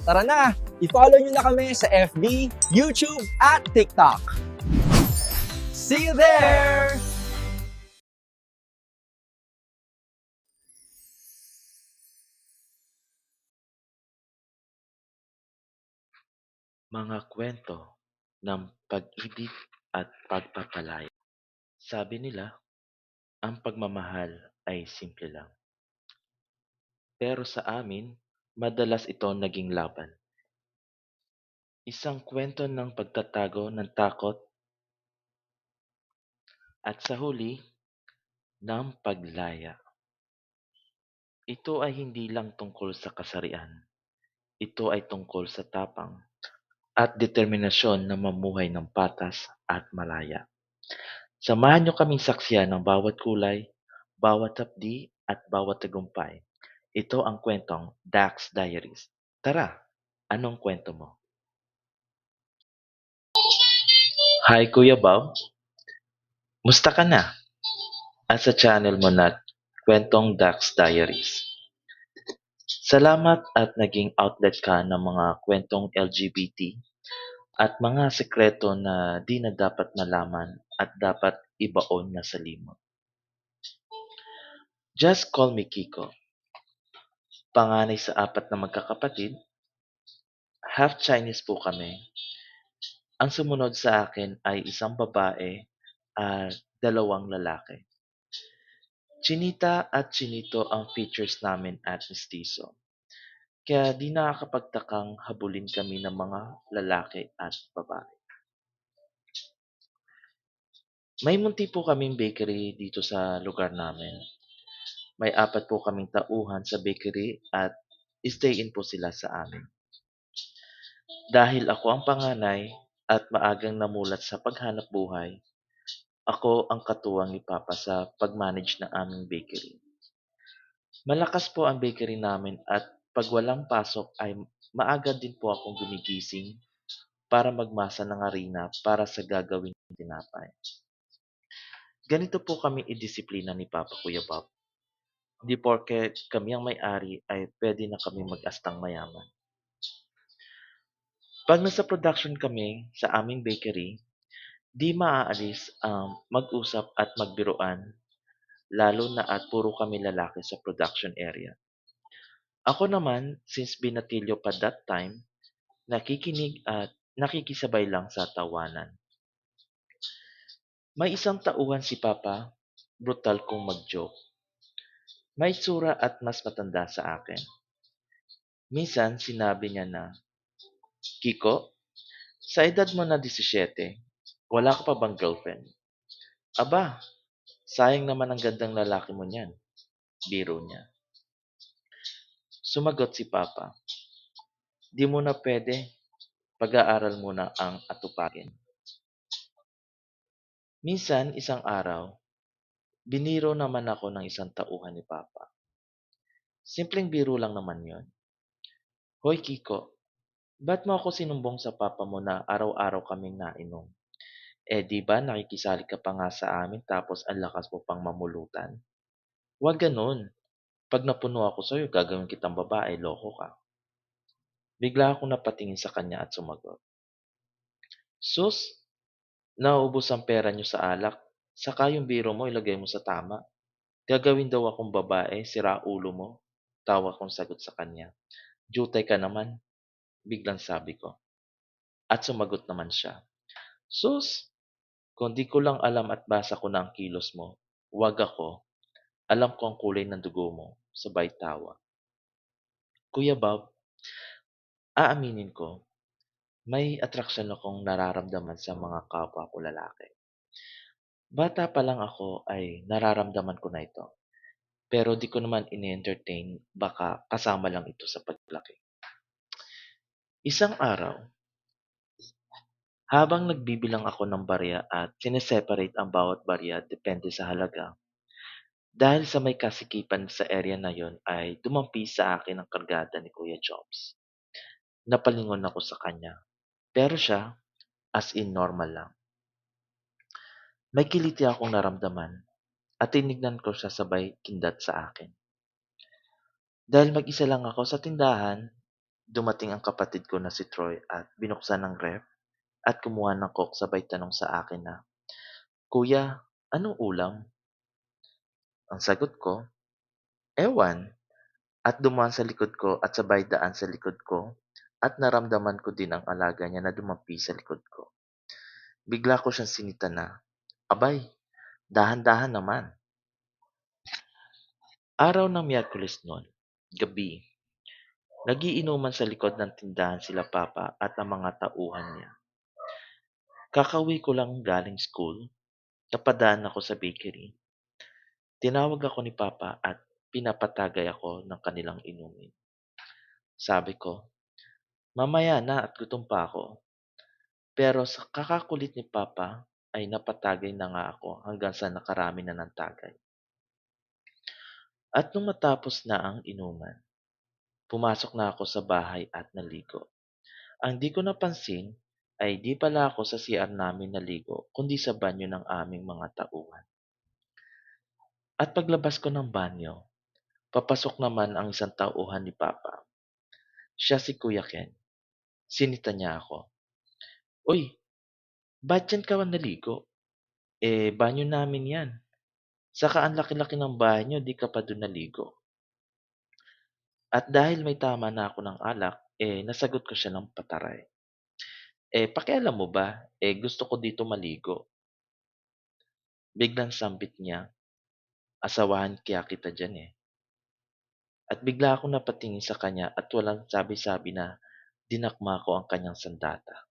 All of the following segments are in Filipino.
Tara na, i-follow nyo na kami sa FB, YouTube, at TikTok. See you there! Mga kwento ng pag-ibig at pagpapalaya. Sabi nila, ang pagmamahal ay simple lang. Pero sa amin, madalas ito naging laban. Isang kwento ng pagtatago ng takot at sa huli, ng paglaya. Ito ay hindi lang tungkol sa kasarian. Ito ay tungkol sa tapang at determinasyon na mamuhay ng patas at malaya. Samahan niyo kaming saksiyan ng bawat kulay, bawat hapdi at bawat tagumpay. Ito ang kwentong Dax Diaries. Tara, anong kwento mo? Hi Kuya Bob, musta ka na? At sa channel mo na Kwentong Dax Diaries. Salamat at naging outlet ka ng mga kwentong LGBT at mga sekreto na di na dapat malaman at dapat ibaon na sa limot. Just call me Kiko. Panganay sa 4 na magkakapatid, half Chinese po kami. Ang sumunod sa akin ay isang babae at 2 lalaki. Chinita at chinito ang features namin at mestizo. Kaya di nakakapagtakang habulin kami ng mga lalaki at babae. May munti po kaming bakery dito sa lugar namin. May 4 po kaming tauhan sa bakery at stay-in po sila sa amin. Dahil ako ang panganay at maagang namulat sa paghanap buhay, ako ang katuwang ni Papa sa pag-manage ng aming bakery. Malakas po ang bakery namin at pag walang pasok ay maaga din po akong gumigising para magmasa ng harina para sa gagawing tinapay. Ganito po kami idisiplina ni Papa Kuya Bob. Di porket kami ang may-ari ay pwede na kami mag-astang mayaman. Pag nasa production kami sa aming bakery, di maaalis ang mag-usap at magbiruan, lalo na at puro kami lalaki sa production area. Ako naman, since binatilyo pa that time, nakikinig at nakikisabay lang sa tawanan. May isang tauhan si Papa, brutal kong mag-joke. May tsura at mas matanda sa akin. Minsan sinabi niya na, Kiko, sa edad mo na 17, wala ka pa bang girlfriend? Aba, sayang naman ang gandang lalaki mo niyan. Biro niya. Sumagot si Papa, di mo na pwede, pag-aaral muna ang atupagin. Minsan, isang araw, biniro naman ako ng isang tauhan ni Papa. Simpleng biro lang naman yon. Hoy Kiko, ba't mo ako sinumbong sa Papa mo na araw-araw kaming nainom? Di ba nakikisali ka pa nga sa amin tapos ang lakas mo pang mamulutan? Huwag ganun. Pag napuno ako sa'yo, gagawin kitang babae, loko ka. Bigla akong napatingin sa kanya at sumagot. Sus, nauubos ang pera niyo sa alak. Saka yung biro mo ilagay mo sa tama. Gagawin daw akong babae, sira ulo mo. Tawa kong sagot sa kanya. Jutay ka naman, biglang sabi ko. At sumagot naman siya. Sus, kung di ko lang alam at basa ko na ang kilos mo, wag ako. Alam ko ang kulay ng dugo mo, sabay tawa. Kuya Bob, aaminin ko, may atraksyon akong nararamdaman sa mga kapwa ko lalaki. Bata pa lang ako ay nararamdaman ko na ito. Pero di ko naman ini-entertain, baka kasama lang ito sa paglaki. Isang araw, habang nagbibilang ako ng barya at sineseparate ang bawat barya depende sa halaga, dahil sa may kasikipan sa area na yon ay dumampi sa akin ang kargada ni Kuya Jobs. Napalingon ako sa kanya. Pero siya, as in normal lang. May kiliti akong naramdaman at tinignan ko siya sabay kindat sa akin. Dahil mag-isa lang ako sa tindahan, Dumating ang kapatid ko na si Troy at binuksan ng ref at kumuha ng coke sabay tanong sa akin na, "Kuya, anong ulam?" Ang sagot ko, "Ewan." At dumaan sa likod ko at sabay daan sa likod ko at naramdaman ko din ang alaga niya na dumampi sa likod ko. Bigla ko siyang sinita na, "Abay, dahan-dahan naman." Araw ng Miyerkules noon, gabi, nagiinuman sa likod ng tindahan sila Papa at ang mga tauhan niya. Kakauwi ko lang galing school, napadaan ako sa bakery. Tinawag ako ni Papa at pinapatagay ako ng kanilang inumin. Sabi ko, "Mamaya na at gutom pa ako." Pero sa kakakulit ni Papa ay napatagay na nga ako hanggang sa nakarami na ng tagay. At nung matapos na ang inuman, pumasok na ako sa bahay at naligo. Ang di ko napansin ay di pala ako sa CR namin naligo kundi sa banyo ng aming mga tauhan. At paglabas ko ng banyo, papasok naman ang isang tauhan ni Papa. Siya si Kuya Ken. Sinita niya ako. "Uy, ba't dyan ka naligo? Banyo namin yan. Saka ang laki-laki ng bahay niyo, di ka pa dun naligo." At dahil may tama na ako ng alak, nasagot ko siya ng pataray. Pakialam mo ba, gusto ko dito maligo." Biglang sambit niya, "Asawahan kaya kita dyan eh." At bigla akong napatingin sa kanya at walang sabi-sabi na dinakma ko ang kanyang sandata.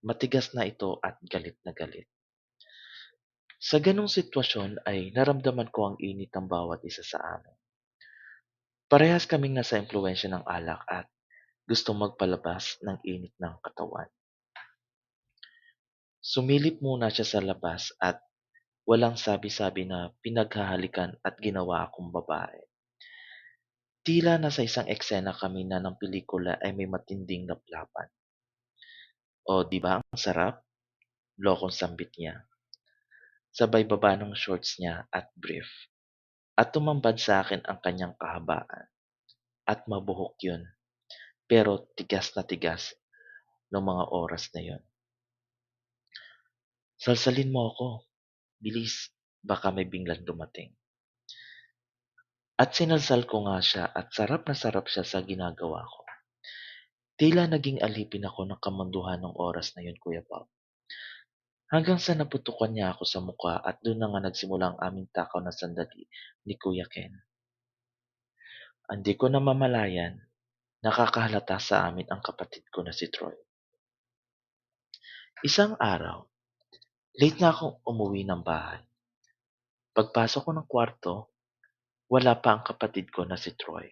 Matigas na ito at galit na galit. Sa ganong sitwasyon ay naramdaman ko ang init ng bawat isa sa amin. Parehas kaming nasa impluensya ng alak at gustong magpalabas ng init ng katawan. Sumilip muna siya sa labas at walang sabi-sabi na pinaghahalikan at ginawa akong babae. Tila nasa isang eksena kami na ng pelikula ay may matinding laplapan. O di ba ang sarap? Lokong sambit niya. Sabay baba ng shorts niya at brief. At tumambad sa akin ang kanyang kahabaan. At mabuhok yun. Pero tigas na tigas ng mga oras na yun. "Salsalin mo ako. Bilis. Baka may biglang dumating." At sinalsal ko nga siya at sarap na sarap siya sa ginagawa ko. Tila naging alipin ako ng kamanduhan ng oras na yun, Kuya Bob. Hanggang sa naputukan niya ako sa mukha at doon na nga nagsimula ang aming takaw na sandali ni Kuya Ken. Hindi ko namamalayan, nakakahalata sa amin ang kapatid ko na si Troy. Isang araw, late na akong umuwi ng bahay. Pagpasok ko ng kwarto, wala pa ang kapatid ko na si Troy.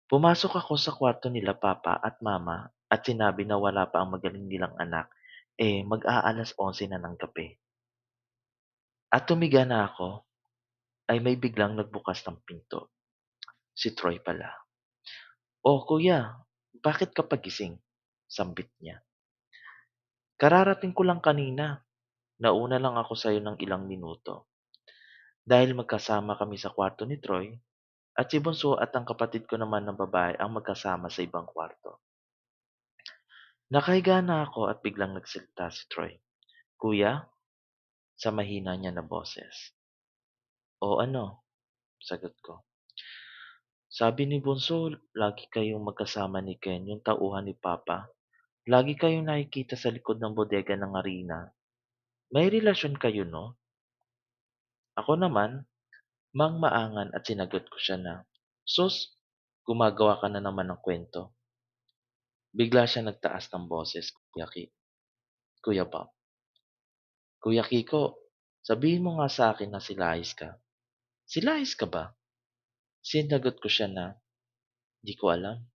Pumasok ako sa kwarto nila Papa at Mama at sinabi na wala pa ang magaling nilang anak, mag-aalas 11 na ng gabi. At tumiga na ako, ay may biglang nagbukas ng pinto. Si Troy pala. "Oh, kuya, bakit ka pagising?" Sambit niya. "Kararating ko lang kanina. Nauna lang ako sa'yo ng ilang minuto. Dahil magkasama kami sa kwarto ni Troy, at si Bunso at ang kapatid ko naman ng babae ang magkasama sa ibang kwarto." Nakahiga na ako at biglang nagsalita si Troy. "Kuya?" Sa mahina niya na boses. "O ano?" Sagot ko. "Sabi ni Bunso, lagi kayong magkasama ni Ken, yung tauhan ni Papa. Lagi kayong nakikita sa likod ng bodega ng arena. May relasyon kayo, no?" Ako naman, mangmaangan at sinagot ko siya na, "Sus, gumagawa ka na naman ng kwento." Bigla siya nagtaas ng boses, Kuya Bob. "Kuya Kiko, sabihin mo nga sa akin na silahis ka." "Silahis ka ba?" Sinagot ko siya na, "Di ko alam."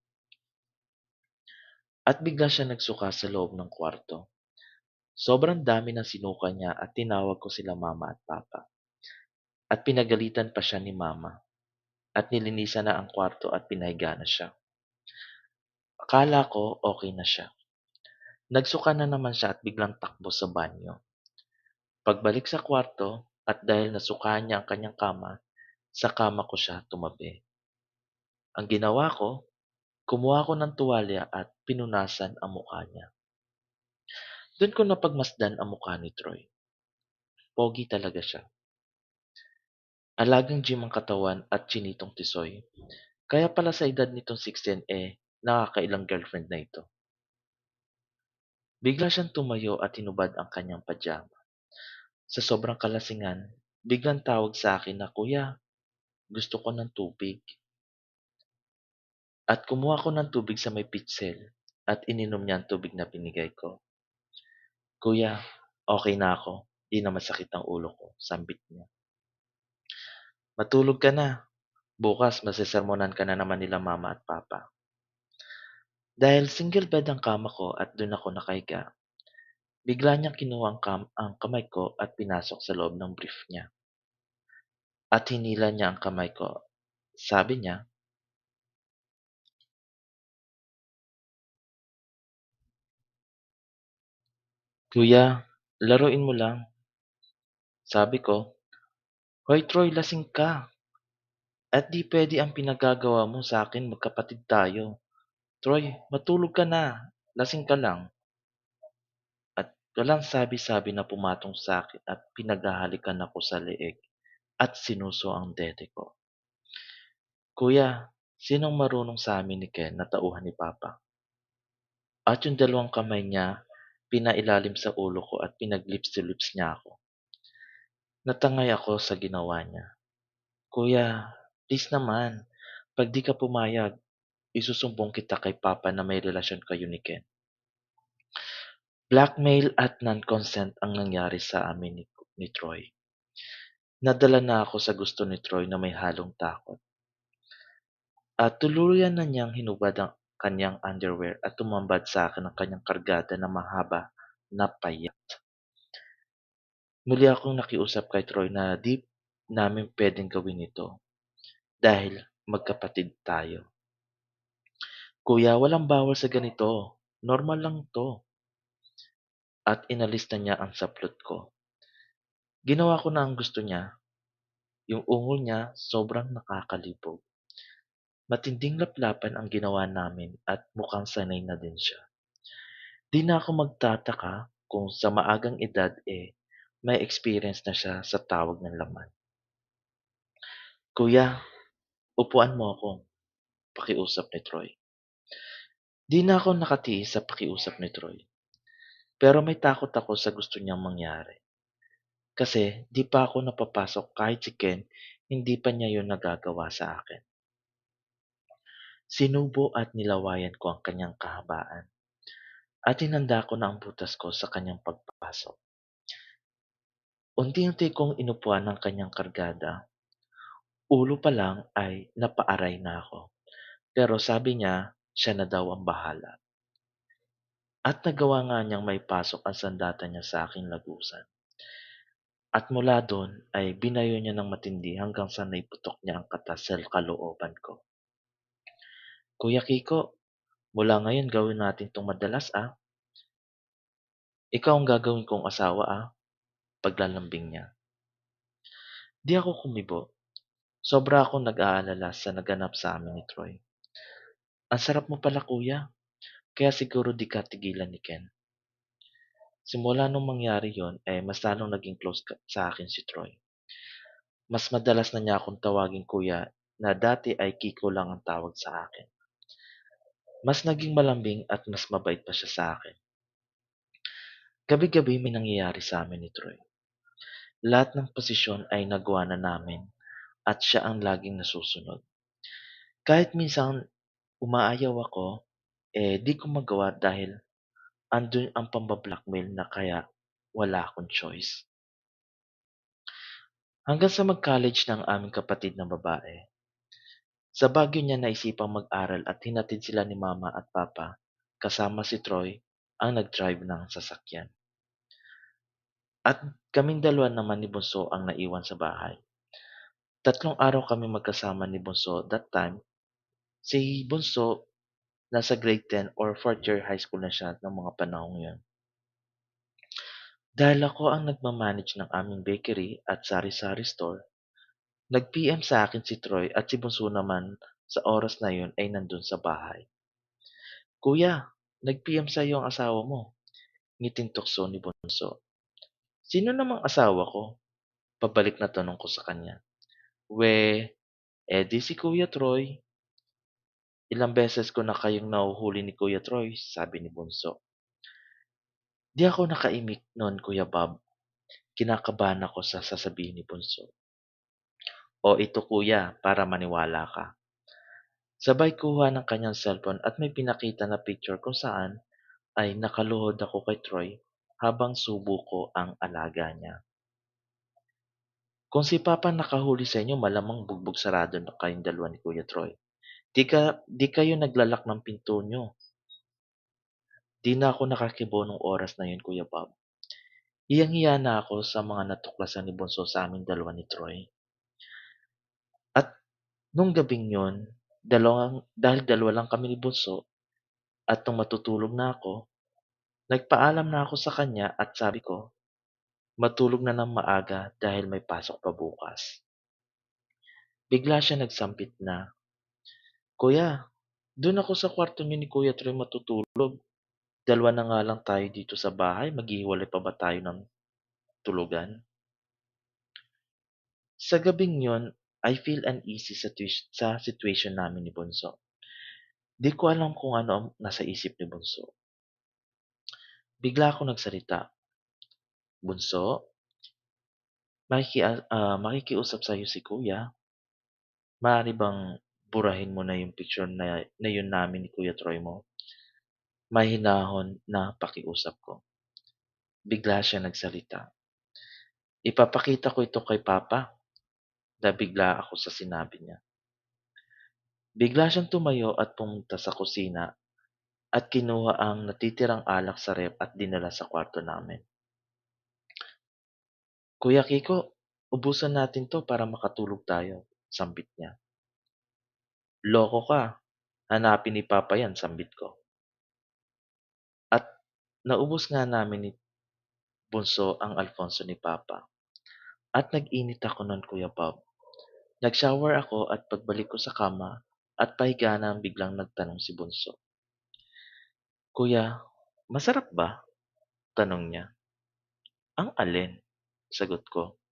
At bigla siya nagsuka sa loob ng kwarto. Sobrang dami ng sinuka niya at tinawag ko sila Mama at Papa. At pinagalitan pa siya ni Mama. At nilinisan na ang kwarto at pinahiga na siya. Akala ko okay na siya. Nagsuka na naman siya at biglang takbo sa banyo. Pagbalik sa kwarto at dahil nasukaan niya ang kanyang kama, sa kama ko siya tumabi. Ang ginawa ko, Kumuha ako ng tuwalya at pinunasan ang mukha niya. Doon ko napagmasdan ang mukha ni Troy. Pogi talaga siya. Alagang gym ang katawan at chinitong tisoy. Kaya pala sa edad nitong 16 nakakailang girlfriend na ito. Bigla siyang tumayo at hinubad ang kanyang pajama. Sa sobrang kalasingan, biglang tawag sa akin na, "Kuya, gusto ko ng tubig." At kumuha ko ng tubig sa may pitsil at ininom niya ang tubig na binigay ko. "Kuya, okay na ako. Di na masakit ang ulo ko," sambit niya. "Matulog ka na. Bukas masesermonan ka na naman nila mama at papa." Dahil single bed ang kama ko at doon ako nakahiga, bigla niyang kinuha ang kamay ko at pinasok sa loob ng brief niya. At hinila niya ang kamay ko. Sabi niya, "Kuya, laruin mo lang." Sabi ko, "Hoy Troy, lasing ka. At di pwede ang pinagagawa mo sa akin, magkapatid tayo. Troy, matulog ka na. Lasing ka lang." At walang sabi-sabi na pumatong sa akin at pinaghahalikan ako sa leeg at sinuso ang dede ko. "Kuya, sinong marunong sa amin ni Ken na tauhan ni Papa?" At yung dalawang kamay niya pinailalim sa ulo ko at pinag-lips to lips niya ako. Natangay ako sa ginawa niya. "Kuya, please naman, 'pag di ka pumayag, isusumbong kita kay Papa na may relasyon kayo ni Ken." Blackmail at non-consent ang nangyari sa amin ni Troy. Nadala na ako sa gusto ni Troy na may halong takot. At tuluyan na niyang hinubad ang kanyang underwear at tumambad sa akin ang kanyang kargada na mahaba na payat. Muli akong nakiusap kay Troy na di namin pwedeng gawin ito dahil magkapatid tayo. "Kuya, walang bawal sa ganito. Normal lang to." At inalis na niya ang saplot ko. Ginawa ko na ang gusto niya. Yung ungol niya sobrang nakakalibog. Matinding laplapan ang ginawa namin at mukhang sanay na din siya. Di na ako magtataka kung sa maagang edad may experience na siya sa tawag ng laman. "Kuya, upuan mo ako," pakiusap ni Troy. Di na ako nakatiis sa pakiusap ni Troy. Pero may takot ako sa gusto niyang mangyari. Kasi di pa ako napapasok kahit si Ken, hindi pa niya yun nagagawa sa akin. Sinubo at nilawayan ko ang kanyang kahabaan. At hinanda ko na ang butas ko sa kanyang pagpasok. Unti-unti kong inupuan ang kanyang kargada. Ulo pa lang ay napaaray na ako. Pero sabi niya, siya na daw ang bahala. At nagawa nga niyang may pasok ang sandata niya sa aking lagusan. At mula doon ay binayo niya ng matindi hanggang sa naiputok niya ang katas sa kalooban ko. "Kuya Kiko, mula ngayon gawin natin tong madalas ah. Ikaw ang gagawin kong asawa ah." Paglalambing niya. Di ako kumibo. Sobra akong nag-aalala sa naganap sa amin ni Troy. "Ang sarap mo pala kuya, kaya siguro di ka tigilan ni Ken." Simula nung mangyari yon mas lalong naging close sa akin si Troy. Mas madalas na niya akong tawagin kuya na dati ay Kiko lang ang tawag sa akin. Mas naging malambing at mas mabait pa siya sa akin. Gabi-gabi may nangyayari sa amin ni Troy. Lahat ng posisyon ay nagawa na namin at siya ang laging nasusunod. Kahit minsan umaayaw ako, di ko magawa dahil andun ang pambablackmail na kaya wala akong choice. Hanggang sa mag-college ng aming kapatid na babae. Sa Baguio niya naisipang mag-aral at hinatid sila ni Mama at Papa kasama si Troy ang nag-drive ng sasakyan. At kaming dalawa naman ni Bunso ang naiwan sa bahay. 3 araw kami magkasama ni Bunso that time. Si Bunso nasa grade 10 or 4th year high school na siya ng mga panahong yun. Dahil ako ang nagmamanage ng aming bakery at sari-sari store, nag-PM sa akin si Troy at si Bunso naman sa oras na yun ay nandun sa bahay. Kuya, nag-PM sa'yo ang asawa mo. Ngiting tukso ni Bunso. Sino namang asawa ko? Pabalik na tanong ko sa kanya. We, edi si Kuya Troy. Ilang beses ko na kayong nahuhuli ni Kuya Troy, sabi ni Bunso. Di ako nakaimik noon, Kuya Bob. Kinakabahan ako sa sasabihin ni Bunso. O ito kuya, para maniwala ka. Sabay kuha ng kanyang cellphone at may pinakita na picture kung saan ay nakaluhod ako kay Troy habang subo ko ang alaga niya. Kung si Papa nakahuli sa inyo, malamang bugbog sarado na kayong dalawa ni Kuya Troy. Di kayo naglalak ng pinto nyo. Di na ako nakakibo nung oras na yun, Kuya Bob. Hiyang-hiya na ako sa mga natuklasan ni Bunso sa aming dalawa ni Troy. At nung gabing yun, dahil dalawa lang kami ni Bunso, at nung matutulog na ako, nagpaalam na ako sa kanya at sabi ko, matulog na ng maaga dahil may pasok pa bukas. Bigla siya nagsampit na, Kuya, dun ako sa kwarto niyo ni Kuya Troy matutulog. Dalawa na nga lang tayo dito sa bahay, maghihiwalay pa ba tayo ng tulugan? Sa gabing yon, I feel uneasy sa situation namin ni Bunso. Di ko alam kung ano ang nasa isip ni Bunso. Bigla ako nagsalita, Bunso, makikiusap sa'yo si Kuya. Maaari bang burahin mo na yung picture na yun namin ni Kuya Troy mo? Mahinahon na pakiusap ko. Bigla siya nagsalita. Ipapakita ko ito kay Papa. Nabigla ako sa sinabi niya. Bigla siyang tumayo at pumunta sa kusina at kinuha ang natitirang alak sa ref at dinala sa kwarto namin. Kuya Kiko, ubusan natin to para makatulog tayo, sambit niya. Loko ka, hanapin ni Papa yan, sambit ko. At naubos nga namin ni Bunso ang Alfonso ni Papa. At nag-init ako nun, Kuya Bob. Nag-shower ako at pagbalik ko sa kama at pahiga na biglang nagtanong si Bunso. Kuya, masarap ba? Tanong niya. Ang alin? Sagot ko.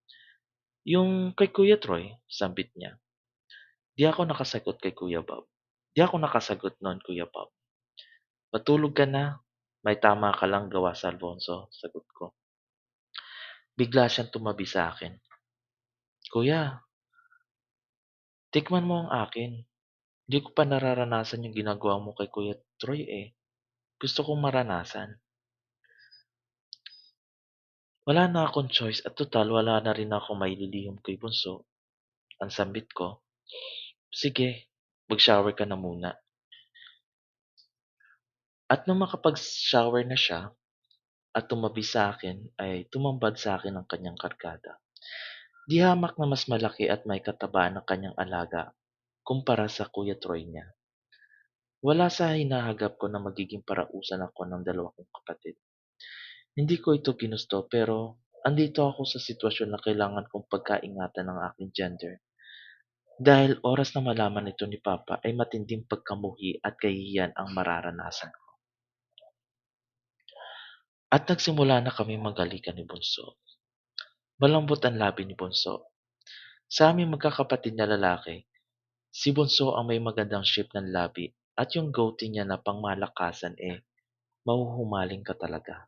Yung kay Kuya Troy, sambit niya. Di ako nakasagot kay Kuya Bob. Di ako nakasagot noon, Kuya Bob. Matulog ka na. May tama ka lang gawa sa Alfonso, sagot ko. Bigla siyang tumabi sa akin. Kuya, tikman mo ang akin. Hindi ko pa nararanasan yung ginagawa mo kay Kuya Troy eh. Gusto kong maranasan. Wala na akong choice at total wala na rin ako maililihim kay Bunso. Ang sambit ko, sige, mag-shower ka na muna. At nung makapag-shower na siya at tumabi sa akin ay tumambad sa akin ang kanyang kargada. Di hamak na mas malaki at may katabaan ng kanyang alaga kumpara sa Kuya Troy niya. Wala sa hinahagap ko na magiging parausan ako ng dalawa kong kapatid. Hindi ko ito ginusto pero andito ako sa sitwasyon na kailangan kong pagkaingatan ng aking gender. Dahil oras na malaman ito ni Papa ay matinding pagkamuhi at kahihiyan ang mararanasan ko. At nagsimula na kami maghalikan ni Bunso. Malambot ang labi ni Bunso. Sa aming magkakapatid na lalaki, si Bunso ang may magandang shape ng labi at yung goatee niya na pangmalakasan mahuhumaling ka talaga.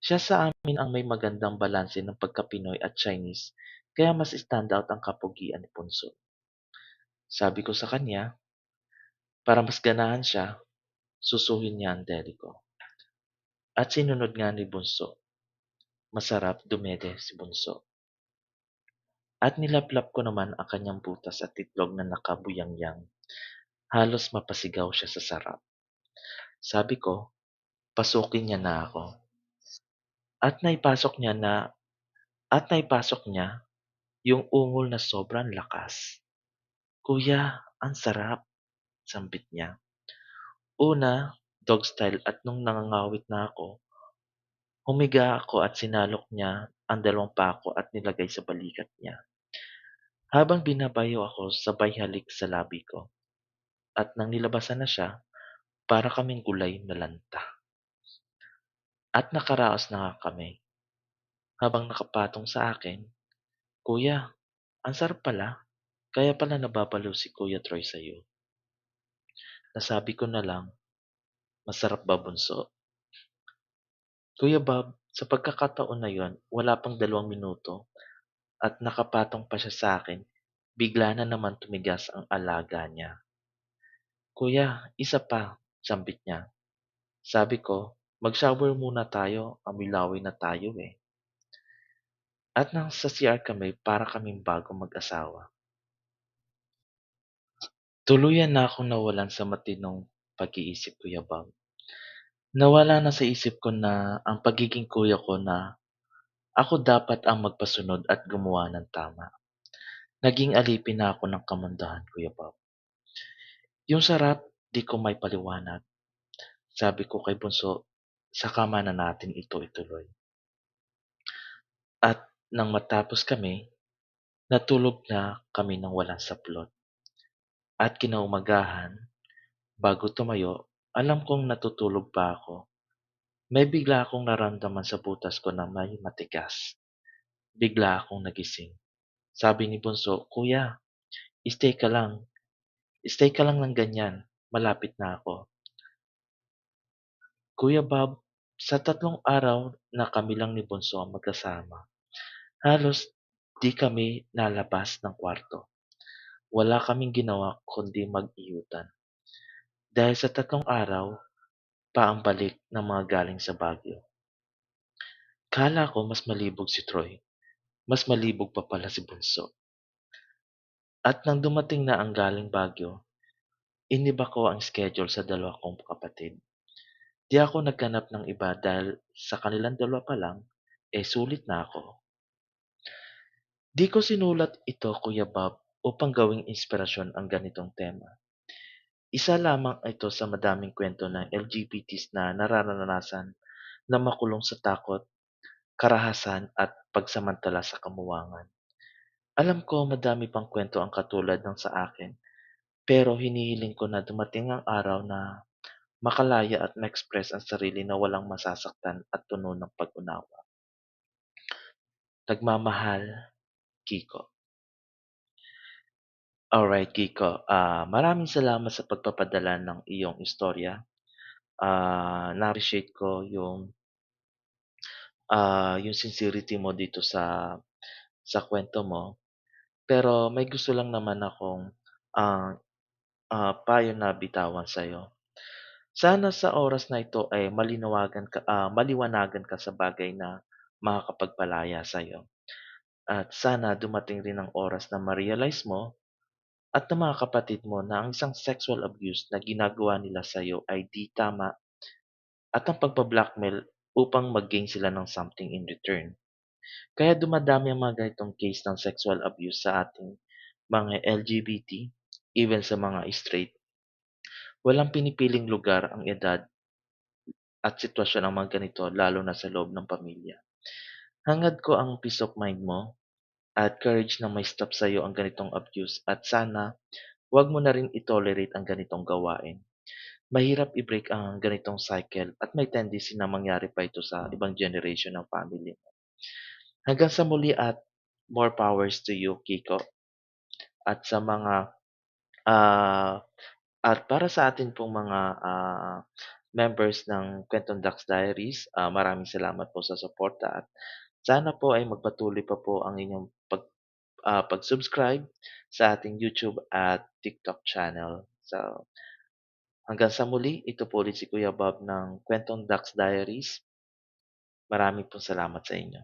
Siya sa amin ang may magandang balanse ng pagka-Pinoy at Chinese kaya mas stand out ang kapugian ni Bunso. Sabi ko sa kanya, para mas ganahan siya, susuhin niya ang deli ko. At sinunod nga ni Bunso. Masarap dumede si Bunso. At nilaplap ko naman ang kanyang butas at itlog na nakabuyangyang. Halos mapasigaw siya sa sarap. Sabi ko, pasukin niya na ako. At naipasok niya yung ungol na sobrang lakas. Kuya, ang sarap, sambit niya. Una, dog style at nung nangangawit na ako, humiga ako at sinalok niya ang dalawang pako at nilagay sa balikat niya. Habang binabayo ako, sabay halik sa labi ko. At nang nilabasan na siya, para kaming gulay na lanta. At nakaraos na nga kami, habang nakapatong sa akin, "Kuya, ang sarap pala. Kaya pala nababalo si Kuya Troy sa'yo." Nasabi ko na lang, "Masarap ba bunso?" Kuya Bob, sa pagkakataon na yon, wala pang 2 minuto at nakapatong pa siya sa akin, bigla na naman tumigas ang alaga niya. "Kuya, isa pa," sambit niya. Sabi ko, "Mag-shower muna tayo, amoy na tayo eh." At nasa CR kami para kaming bagong mag-asawa. Tuluyan na akong nawalan sa matinong pag-iisip, Kuya Bob. Nawala na sa isip ko na ang pagiging kuya ko na ako dapat ang magpasunod at gumawa ng tama. Naging alipin na ako ng kamandahan, Kuya Bob. Yung sarap, di ko may paliwanag. Sabi ko kay Bunso, saka na natin ito ituloy. At nang matapos kami, natulog na kami ng walang saplot. At kinaumagahan, bago tumayo, alam kong natutulog pa ako. May bigla akong naramdaman sa butas ko na may matigas. Bigla akong nagising. Sabi ni Bunso, "Kuya, stay ka lang. Stay ka lang ng ganyan. Malapit na ako." Kuya Bob, sa 3 araw na kami lang ni Bunso ang magkasama, halos di kami lalabas ng kwarto. Wala kaming ginawa kundi mag-iyutan. Dahil sa 3 araw pa ang balik ng mga galing sa Baguio. Kala ko mas malibog si Troy. Mas malibog pa pala si Bunso. At nang dumating na ang galing Baguio, iniba ko ang schedule sa 2 kong kapatid. Di ako naghanap ng iba dahil sa kanilang 2 pa lang, sulit na ako. Di ko sinulat ito, Kuya Bob, upang gawing inspirasyon ang ganitong tema. Isa lamang ito sa madaming kwento ng LGBTs na nararanasan na makulong sa takot, karahasan at pagsamantala sa kamuwangan. Alam ko madami pang kwento ang katulad ng sa akin, pero hinihiling ko na dumating ang araw na makalaya at ma-express ang sarili na walang masasaktan at puno ng pag-unawa. Nagmamahal, Kiko. Alright, Kiko. Maraming salamat sa pagpapadala ng iyong istorya. Na-appreciate ko yung sincerity mo dito sa kwento mo. Pero may gusto lang naman akong ah, payo na bitawan sa'yo. Sana sa oras na ito ay maliwanagan ka sa bagay na makakapagpalaya sa'yo. At sana dumating rin ang oras na ma-realize mo at ng mga kapatid mo na ang isang sexual abuse na ginagawa nila sa'yo ay di tama at ang pagba-blackmail upang mag-gain sila ng something in return. Kaya dumadami ang mga ganitong case ng sexual abuse sa ating mga LGBT, even sa mga straight. Walang pinipiling lugar, ang edad at sitwasyon ng mga ganito lalo na sa loob ng pamilya. Hangad ko ang peace of mind mo at courage na may stop sa iyo ang ganitong abuse at sana huwag mo na rin itolerate ang ganitong gawain. Mahirap i-break ang ganitong cycle at may tendency na mangyari pa ito sa ibang generation ng family mo. Hanggang sa muli at more powers to you, Kiko. At sa mga ah, at para sa atin pong mga members ng Kwentong Dax Diaries, maraming salamat po sa suporta at sana po ay magpatuloy pa po ang inyong pag-subscribe sa ating YouTube at TikTok channel. So, hanggang sa muli, ito po ulit si Kuya Bob ng Kwentong Dax Diaries. Maraming po salamat sa inyo.